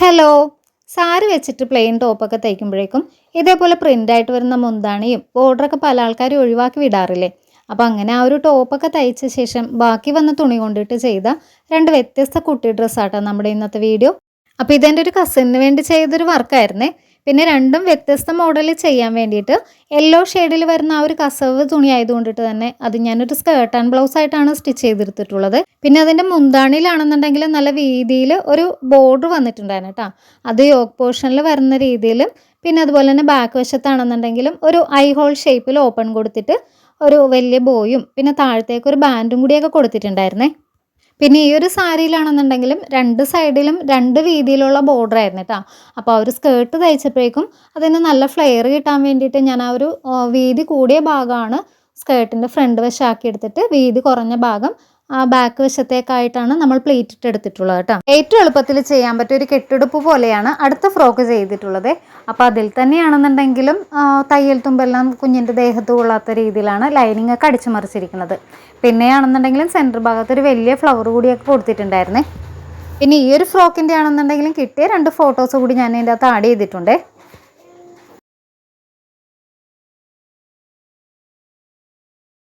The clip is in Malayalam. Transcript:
ഹലോ, സാരി വെച്ചിട്ട് പ്ലെയിൻ ടോപ്പൊക്കെ തയ്ക്കുമ്പോഴേക്കും ഇതേപോലെ പ്രിൻ്റായിട്ട് വരുന്ന മുന്താണിയും ബോർഡറൊക്കെ പല ആൾക്കാരും ഒഴിവാക്കി വിടാറില്ലേ. അപ്പോൾ അങ്ങനെ ആ ഒരു ടോപ്പൊക്കെ തയ്ച്ച ശേഷം ബാക്കി വന്ന തുണി കൊണ്ടിട്ട് ചെയ്ത രണ്ട് വ്യത്യസ്ത കുട്ടി ഡ്രസ്സാട്ടോ നമ്മുടെ ഇന്നത്തെ വീഡിയോ. അപ്പോൾ ഇതെൻ്റെ ഒരു കസിന് വേണ്ടി ചെയ്തൊരു വർക്കായിരുന്നേ. പിന്നെ രണ്ടും വ്യത്യസ്ത മോഡലിൽ ചെയ്യാൻ വേണ്ടിയിട്ട് യെല്ലോ ഷെയ്ഡിൽ വരുന്ന ആ ഒരു കസവ് തുണി ആയതുകൊണ്ടിട്ട് തന്നെ അത് ഞാനൊരു സ്കേർട്ട് ആൻഡ് ബ്ലൗസ് ആയിട്ടാണ് സ്റ്റിച്ച് ചെയ്തെടുത്തിട്ടുള്ളത്. പിന്നെ അതിൻ്റെ മുന്താണിയിലാണെന്നുണ്ടെങ്കിൽ നല്ല വീതിയിൽ ഒരു ബോർഡർ വന്നിട്ടുണ്ടായിരുന്നു കേട്ടോ. അത് യോക്ക് പോർഷനിൽ വരുന്ന രീതിയിലും പിന്നെ അതുപോലെ തന്നെ ബാക്ക് വശത്താണെന്നുണ്ടെങ്കിലും ഒരു ഐ ഹോൾ ഷേപ്പിൽ ഓപ്പൺ കൊടുത്തിട്ട് ഒരു വലിയ ബോയും പിന്നെ താഴത്തേക്ക് ഒരു ബാൻഡും കൂടിയൊക്കെ കൊടുത്തിട്ടുണ്ടായിരുന്നേ. പിന്നെ ഈ ഒരു സാരിയിലാണെന്നുണ്ടെങ്കിലും രണ്ട് സൈഡിലും രണ്ട് വീതിയിലുള്ള ബോർഡർ ആയിരുന്നു കേട്ടോ. അപ്പോൾ ആ ഒരു സ്കേർട്ട് തയ്ച്ചപ്പോഴേക്കും അതിന് നല്ല ഫ്ലെയർ കിട്ടാൻ വേണ്ടിയിട്ട് ഞാൻ ആ ഒരു വീതി കൂടിയ ഭാഗമാണ് സ്കേർട്ടിൻ്റെ ഫ്രണ്ട് വശമാക്കി എടുത്തിട്ട് വീതി കുറഞ്ഞ ഭാഗം ബാക്ക് വശത്തേക്കായിട്ടാണ് നമ്മൾ പ്ലീറ്റ് ഇട്ട് എടുത്തിട്ടുള്ളത് കേട്ടോ. ഏറ്റവും എളുപ്പത്തിൽ ചെയ്യാൻ പറ്റിയ ഒരു കെട്ടുടുപ്പ് പോലെയാണ് അടുത്ത ഫ്രോക്ക് ചെയ്തിട്ടുള്ളത്. അപ്പോൾ അതിൽ തന്നെയാണെന്നുണ്ടെങ്കിലും തയ്യൽ തുമ്പെല്ലാം കുഞ്ഞിൻ്റെ ദേഹത്ത് കൊള്ളാത്ത രീതിയിലാണ് ലൈനിങ് ഒക്കെ അടിച്ചു മറിച്ചിരിക്കുന്നത്. പിന്നെയാണെന്നുണ്ടെങ്കിലും സെൻറ്റർ ഭാഗത്ത് ഒരു വലിയ ഫ്ലവർ കൂടിയൊക്കെ കൊടുത്തിട്ടുണ്ടായിരുന്നേ. പിന്നെ ഈ ഒരു ഫ്രോക്കിൻ്റെ ആണെന്നുണ്ടെങ്കിലും കിട്ടിയ രണ്ട് ഫോട്ടോസ് കൂടി ഞാൻ ഇതിൻ്റെ അകത്ത് ആഡ് ചെയ്തിട്ടുണ്ടേ.